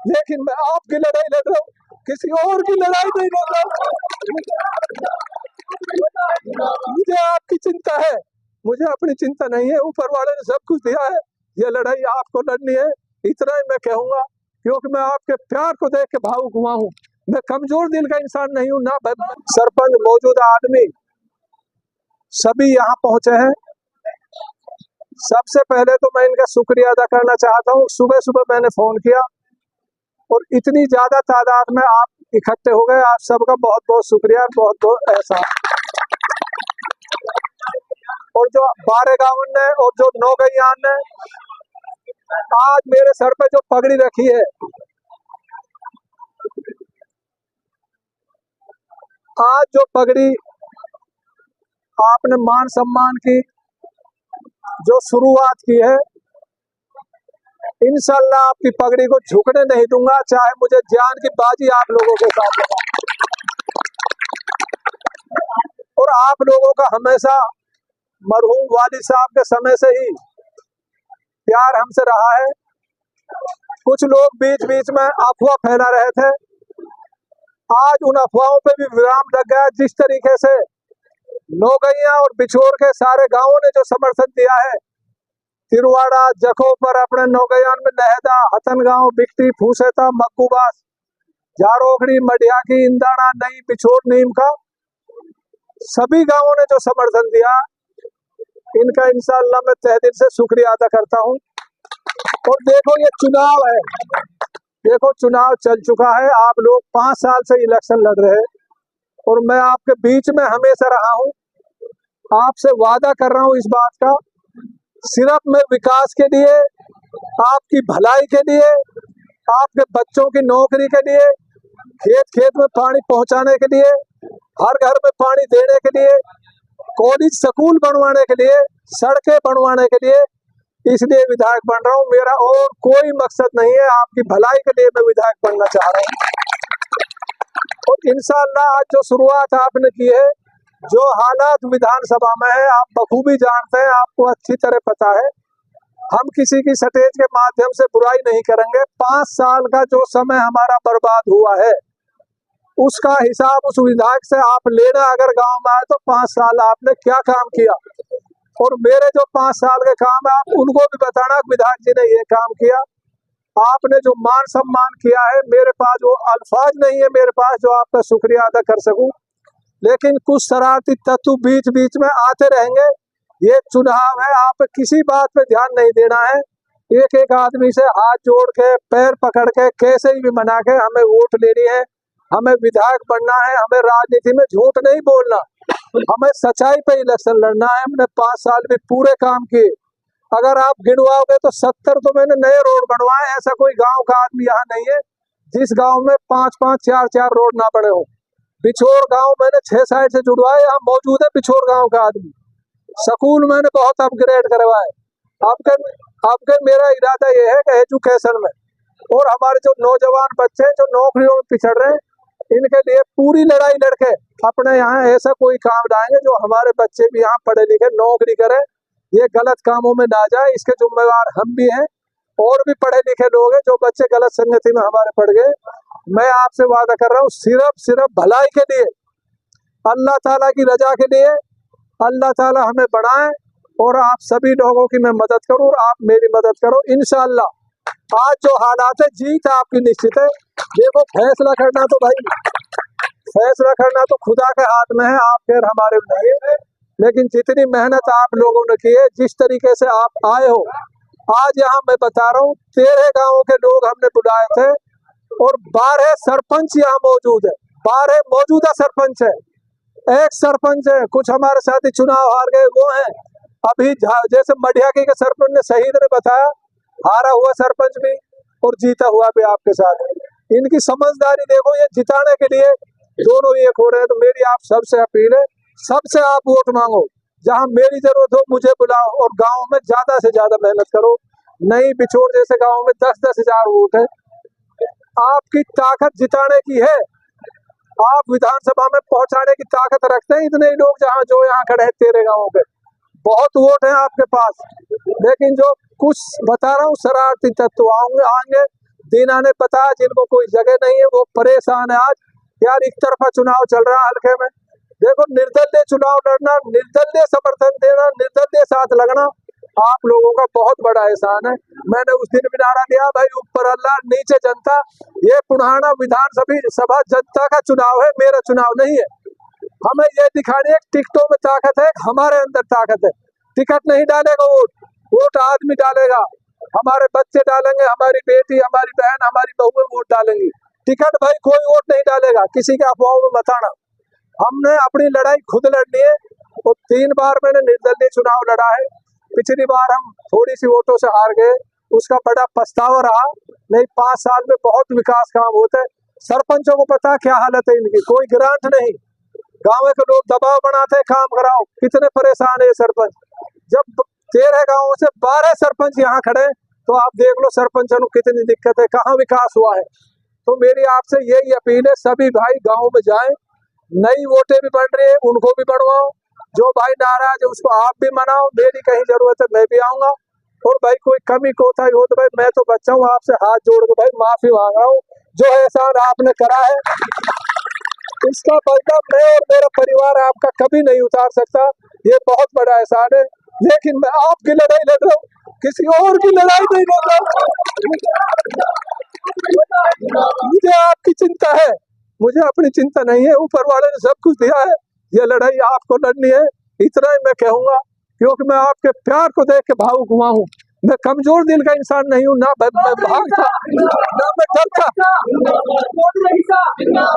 लेकिन मैं आपकी लड़ाई लड़ रहा हूँ, किसी और की लड़ाई नहीं लड़ रहा हूँ। मुझे आपकी चिंता है, मुझे अपनी चिंता नहीं है। ऊपर वाले ने सब कुछ दिया है, ये लड़ाई आपको लड़नी है, इतना ही मैं कहूंगा। क्योंकि मैं आपके प्यार को देख के भावुक हुआ हूँ। मैं कमजोर दिल का इंसान नहीं हूँ ना। सरपंच, मौजूदा आदमी सभी यहाँ पहुंचे हैं। सबसे पहले तो मैं इनका शुक्रिया अदा करना चाहता हूँ। सुबह सुबह मैंने फोन किया और इतनी ज्यादा तादाद में आप इकट्ठे हो गए। आप सबका बहुत बहुत शुक्रिया, बहुत बहुत एहसान। और जो बारेगावन ने और जो नौगैयान ने आज मेरे सर पे जो पगड़ी रखी है, आज जो पगड़ी आपने मान सम्मान की जो शुरुआत की है, इंशाल्लाह आपकी पगड़ी को झुकने नहीं दूंगा, चाहे मुझे जान की बाजी आप लोगों के साथ लगा। और आप लोगों का हमेशा मरहूम वालिद साहब के समय से ही प्यार हमसे रहा है। कुछ लोग बीच बीच में अफवाह फैला रहे थे, आज उन अफवाहों पे भी विराम लग गया। जिस तरीके से नौगैया और बिछोर के सारे गांवों ने जो समर्थन दिया है, तिरुवाड़ा, जखोपर, अपने नौगैयान में लहदा, हथनगांव, बिकटी, फूसेता, मक्कूबास, झारोखड़ी, मडियाकी, इंदाना, नई, बिछोर, नीम का सभी गांवों ने जो समर्थन दिया, इनका इंशाअल्लाह मैं तहे दिल से शुक्रिया अदा करता हूं। और देखो ये चुनाव है, देखो चुनाव चल चुका है, आप लोग 5 साल से इलेक्शन लड़ रहे हैं और मैं आपके बीच में हमेशा रहा हूं। आपसे वादा कर रहा हूं इस बात का, सिर्फ मैं विकास के लिए, आपकी भलाई के लिए, आपके बच्चों की नौकरी के लिए, खेत खेत में पानी पहुंचाने के लिए, हर घर में पानी देने के लिए, कॉलेज स्कूल बनवाने के लिए, सड़कें बनवाने के लिए, इसलिए विधायक बन रहा हूं। मेरा और कोई मकसद नहीं है, आपकी भलाई के लिए मैं विधायक बनना चाह रहा हूं। और इंशाअल्लाह आज जो शुरुआत आपने की है, जो हालात विधानसभा में है आप बखूबी जानते हैं, आपको अच्छी तरह पता है। हम किसी की स्टेज के माध्यम से बुराई नहीं करेंगे। 5 साल का जो समय हमारा बर्बाद हुआ है, उसका हिसाब उस विधायक से आप लेना। अगर गांव में आए तो 5 साल आपने क्या काम किया, और मेरे जो 5 साल के काम है आप उनको भी बताना, विधायक जी ने ये काम किया। आपने जो मान सम्मान किया है, मेरे पास वो अल्फाज नहीं है मेरे पास जो आपका शुक्रिया अदा कर सकूं। लेकिन कुछ शरारती तत्व बीच बीच में आते रहेंगे। ये चुनाव है, आप किसी बात पे ध्यान नहीं देना है। एक एक आदमी से हाथ जोड़ के, पैर पकड़ के, कैसे भी मना के हमें वोट लेनी है, हमें विधायक बनना है, हमें राजनीति में झूठ नहीं बोलना, हमें सच्चाई पे इलेक्शन लड़ना है। हमने 5 साल में पूरे काम किए। अगर आप गिनवाओगे तो 70 तो मैंने नए रोड बनवाए। ऐसा कोई गांव का आदमी यहाँ नहीं है जिस गांव में 5-5, 4-4 रोड ना पड़े हो। बिछोर गांव मैंने 6 साइड से जुड़वाए, यहाँ मौजूद है बिछोर गांव का आदमी। स्कूल मैंने बहुत अपग्रेड करवाए। आपके मेरा इरादा ये है कि एजुकेशन में, और हमारे जो नौजवान बच्चे हैं जो नौकरियों में पिछड़ रहे हैं, इनके लिए पूरी लड़ाई लड़के अपने यहाँ ऐसा कोई काम लाएंगे जो हमारे बच्चे भी यहाँ पढ़े लिखे नौकरी करें, ये गलत कामों में ना जाए। इसके जिम्मेवार हम भी हैं, और भी पढ़े लिखे लोग हैं जो बच्चे गलत संगति में हमारे पड़ गए। मैं आपसे वादा कर रहा हूँ, सिर्फ भलाई के लिए, अल्लाह ताला की रजा के लिए, अल्लाह ताला हमें बढ़ाए और आप सभी लोगों की मैं मदद करूँ और आप मेरी मदद करो। इंशाअल्लाह आज जो हालात है, जीत आपकी निश्चित है। देखो फैसला करना तो भाई, फैसला करना तो खुदा के हाथ में है, आप फिर हमारे में नहीं है। लेकिन जितनी मेहनत आप लोगों ने की है, जिस तरीके से आप आए हो, आज यहाँ मैं बता रहा हूँ 13 गाँवों के लोग हमने बुलाए थे और 12 सरपंच यहाँ मौजूद है। 12 मौजूदा सरपंच है, एक सरपंच है, कुछ हमारे साथी चुनाव हार गए वो हैं। अभी जैसे मडियाकी के सरपंच ने शहीद ने बताया, हारा हुआ सरपंच भी और जीता हुआ भी आपके साथ है। इनकी समझदारी देखो, ये जिताने के लिए दोनों एक हो रहे हैं। तो मेरी आप सबसे अपील है, सबसे आप वोट मांगो, जहां मेरी जरूरत हो मुझे बुलाओ, और गांव में ज्यादा से ज्यादा मेहनत करो। नई बिछोर जैसे गांव में 10-10 हजार वोट है, आपकी ताकत जिताने की है, आप विधानसभा में पहुंचाने की ताकत रखते हैं। इतने ही लोग जहां जो यहाँ खड़े हैं 13 गाँवों पे, बहुत वोट है आपके पास। लेकिन जो कुछ बता रहा हूँ, शरारती तत्व आएंगे दीना ने बताया जिनको कोई जगह नहीं है वो परेशान है आज, यार एक तरफा चुनाव चल रहा है हल्के में। देखो निर्दलीय चुनाव लड़ना, निर्दलीय समर्थन देना, निर्दलीय साथ लगना आप लोगों का बहुत बड़ा एहसान है। मैंने उस दिन भी नारा दिया, भाई ऊपर अल्लाह नीचे जनता, ये पुराना विधानसभा जनता का चुनाव है, मेरा चुनाव नहीं है। हमें ये दिखानी है टिकटों में ताकत है, हमारे अंदर ताकत है। टिकट नहीं डालेगा वोट आदमी डालेगा, हमारे बच्चे डालेंगे, हमारी बेटी, हमारी बहन, हमारी बहुएं वोट डालेंगी। टिकट भाई कोई वोट नहीं डालेगा, किसी के अफवाहों में मत आना। हमने अपनी लड़ाई खुद लड़नी है। तो 3 बार मैंने निर्दलीय चुनाव लड़ा है। पिछली बार हम थोड़ी सी वोटों से हार गए, उसका बड़ा पछतावा रहा। नहीं 5 साल में बहुत विकास काम होते। सरपंचों को पता क्या हालत है इनकी, कोई ग्रांट नहीं, गाँव के लोग दबाव बनाते काम कराओ, कितने परेशान है सरपंच। जब 13 गाँवों से 12 सरपंच यहाँ खड़े तो आप देख लो सरपंचों को कितनी दिक्कत है, कहाँ विकास हुआ है। तो मेरी आपसे यही अपील है, सभी भाई गाँव में जाएं, नई वोटें भी बढ़ रही है उनको भी बढ़वाओ, जो भाई नाराज है उसको आप भी मनाओ, मेरी कहीं जरूरत है मैं भी आऊंगा। और भाई कोई कमी कोताही हो तो भाई मैं तो बच्चा हूँ, आपसे हाथ जोड़ के भाई माफी मांग रहा हूँ। जो एहसान आपने करा है इसका बदला मैं और मेरा परिवार आपका कभी नहीं उतार सकता, ये बहुत बड़ा एहसान है। लेकिन मैं आपकी लड़ाई लड़ रहा हूँ, किसी और की लड़ाई नहीं लड़ रहा। मुझे आपकी चिंता है, मुझे अपनी चिंता नहीं है। ऊपर वाले ने सब कुछ दिया है, ये लड़ाई आपको लड़नी है, इतना ही मैं कहूंगा। क्योंकि मैं आपके प्यार को देख के भावुक हुआ हूँ। मैं कमजोर दिल का इंसान नहीं हूँ, ना मैं भागता ना मैं डरता।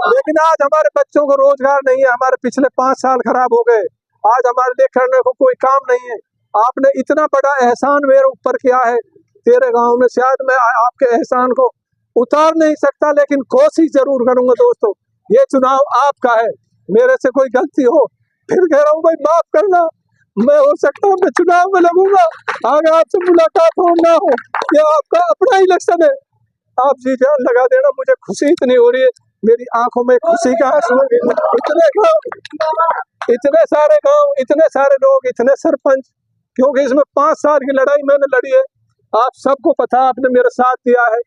लेकिन आज हमारे बच्चों को रोजगार नहीं है, हमारे पिछले 5 साल खराब हो गए, आज हमारे लिए करने को कोई काम नहीं है। आपने इतना बड़ा एहसान मेरे ऊपर किया है तेरे गाँव में, शायद मैं आपके एहसान को उतार नहीं सकता, लेकिन कोशिश जरूर करूंगा। दोस्तों ये चुनाव आपका है, मेरे से कोई गलती हो फिर कह रहा हूँ भाई माफ करना, मैं हो सकता हूँ मैं चुनाव में लगूंगा, आगे आपसे मुलाकात हो ना हो, ये आपका अपना इलेक्शन है, आप जी जान लगा देना। मुझे खुशी इतनी हो रही है, मेरी आंखों में खुशी का आंसू। इतने सारे गाँव, इतने सारे लोग, इतने सरपंच, क्योंकि इसमें 5 साल की लड़ाई मैंने लड़ी है। आप सबको पता, आपने मेरा साथ दिया है।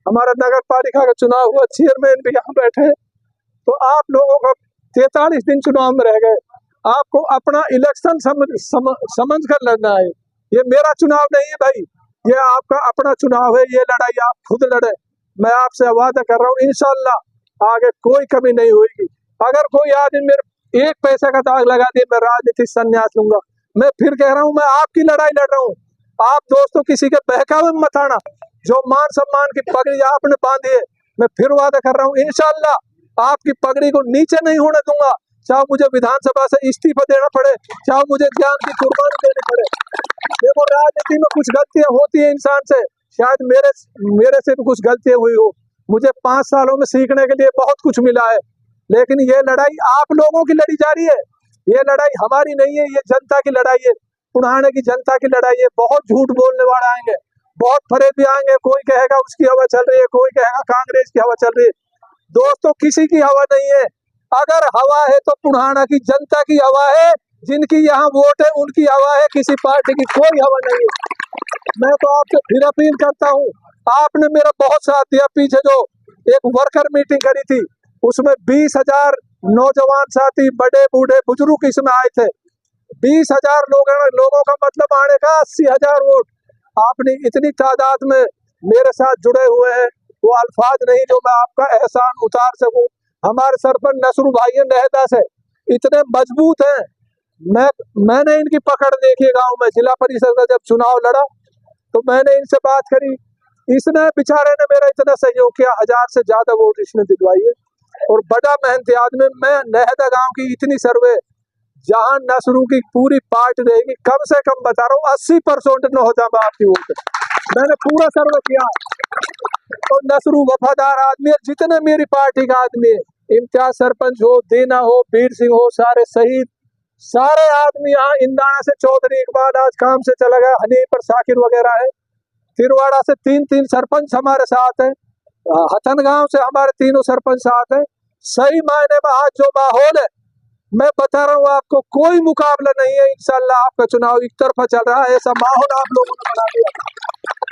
हमारा नगर पालिका का चुनाव हुआ, चेयरमैन भी यहाँ बैठे, तो आप लोगों का 43 दिन चुनाव में रह गए। आपको अपना इलेक्शन समझ कर लड़ना है, ये मेरा चुनाव नहीं है भाई, ये आपका अपना चुनाव है। ये लड़ाई आप खुद लड़े, मैं आपसे वादा कर रहा हूँ इंशाल्लाह आगे कोई कमी नहीं होगी। अगर कोई आदमी मेरे 1 पैसे का दाग लगा दिए, मैं राजनीतिक संन्यास लूंगा। मैं फिर कह रहा हूँ, मैं आपकी लड़ाई लड़ रहा हूँ। आप दोस्तों किसी के बहकावे में मत आना। जो मान सम्मान की पगड़ी आपने बांधी है, मैं फिर वादा कर रहा हूँ इंशाल्लाह आपकी पगड़ी को नीचे नहीं होने दूंगा, चाहे मुझे विधानसभा से इस्तीफा देना पड़े, चाहे मुझे जान की कुर्बानी देनी पड़े। देखो राजनीति में कुछ गलतियां होती है इंसान से, शायद मेरे से भी कुछ गलतियां हुई हो, मुझे 5 सालों में सीखने के लिए बहुत कुछ मिला है। लेकिन ये लड़ाई आप लोगों की लड़ी जा रही है, ये लड़ाई हमारी नहीं है, ये जनता की लड़ाई है, पुराने की जनता की लड़ाई है। बहुत झूठ बोलने वाले आएंगे, बहुत फरेब भी आएंगे, कोई कहेगा उसकी हवा चल रही है, कोई कहेगा कांग्रेस की हवा चल रही है। दोस्तों किसी की हवा नहीं है, अगर हवा है तो पुराना की जनता की हवा है, जिनकी यहाँ वोट है उनकी हवा है, किसी पार्टी की कोई हवा नहीं है। मैं तो आपसे फिर अपील करता हूँ, आपने मेरा बहुत साथ दिया। पीछे जो एक वर्कर मीटिंग करी थी उसमें 20,000 नौजवान साथी, बड़े बूढ़े बुजुर्ग इसमें आए थे। 20,000 लोगों का मतलब आने का 80,000 वोट। आपने इतनी तादाद में मेरे साथ जुड़े हुए हैं, वो अल्फाज नहीं जो मैं आपका एहसान उतार सकूं। हमारे सरपंच नसरू भाई नहदा से इतने मजबूत हैं, मैंने इनकी पकड़ देखी गांव में। जिला परिषद का जब चुनाव लड़ा तो मैंने इनसे बात करी, इसने बेचारे ने मेरा इतना सहयोग किया, 1000 से ज्यादा वोट इसने दिलवाई है। और बड़ा मेहनती आदमी। मैं नहदा गांव की इतनी सर्वे, जहां नसरू की पूरी पार्टी रहेगी, कम से कम बता रहा हूँ 80% न हो जाए आपकी वोट, मैंने पूरा सर्वे किया। और नसरू वफादार आदमी है, जितने मेरी पार्टी का आदमी है, इम्तियाज सरपंच हो, दीना हो, वीर सिंह हो, सारे शहीद, सारे आदमी यहाँ इंदाना से चौधरी इकबाल आज काम से चला गया, हनीफ और साकिर वगैरह है। तिरवाड़ा से 3 सरपंच हमारे साथ हैं, हथन गांव से हमारे 3 सरपंच साथ हैं। सही मायने में आज जो माहौल है, मैं बता रहा हूँ आपको, कोई मुकाबला नहीं है। इंशाल्लाह आपका चुनाव एक तरफा चल रहा है, ऐसा माहौल आप लोगों ने बना दिया।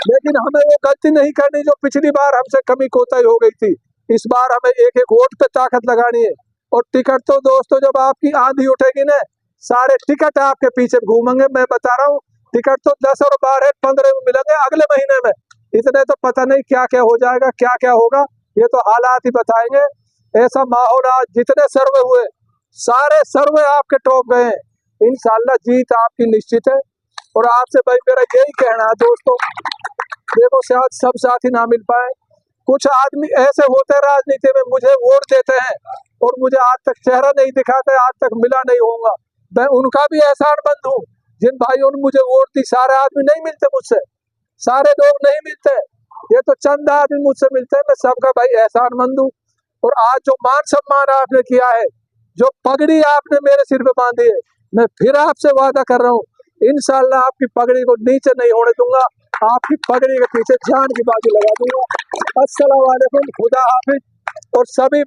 लेकिन हमें वो गलती नहीं करनी जो पिछली बार हमसे कमी कोताही हो गई थी। इस बार हमें एक एक वोट पे ताकत लगानी है। और टिकट तो दोस्तों जब आपकी आंधी उठेगी ना, सारे टिकट आपके पीछे घूमेंगे। मैं बता रहा हूँ, टिकट तो 10 और 12 15 में मिलेंगे अगले महीने में। इतने तो पता नहीं क्या क्या हो जाएगा, क्या क्या होगा, ये तो हालात ही बताएंगे। ऐसा माहौल, आज जितने सर्वे हुए सारे सर्वे आपके टॉप गए हैं। इंशाल्लाह जीत आपकी निश्चित है। और आपसे भाई मेरा यही कहना है दोस्तों, देखो शायद सब साथी ना मिल पाए, कुछ आदमी ऐसे होते हैं राजनीति में, मुझे वोट देते हैं और मुझे आज तक चेहरा नहीं दिखाते, आज तक मिला नहीं होऊंगा। मैं उनका भी एहसानमंद हूँ जिन भाइयों ने मुझे वोट दी। सारे आदमी नहीं मिलते मुझसे, सारे लोग नहीं मिलते, ये तो चंद आदमी मुझसे मिलते हैं। मैं सबका भाई एहसानमंद हूँ। और आज जो मान सम्मान आपने किया है, जो पगड़ी आपने मेरे सिर पे बांधी है, मैं फिर आपसे वादा कर रहा हूँ, इंशाल्लाह आपकी पगड़ी को नीचे नहीं होने दूंगा, आपकी पगड़ी के पीछे जान की बाजी लगा दूंगा। अस्सलाम वालेकुम, खुदा हाफिज। और सभी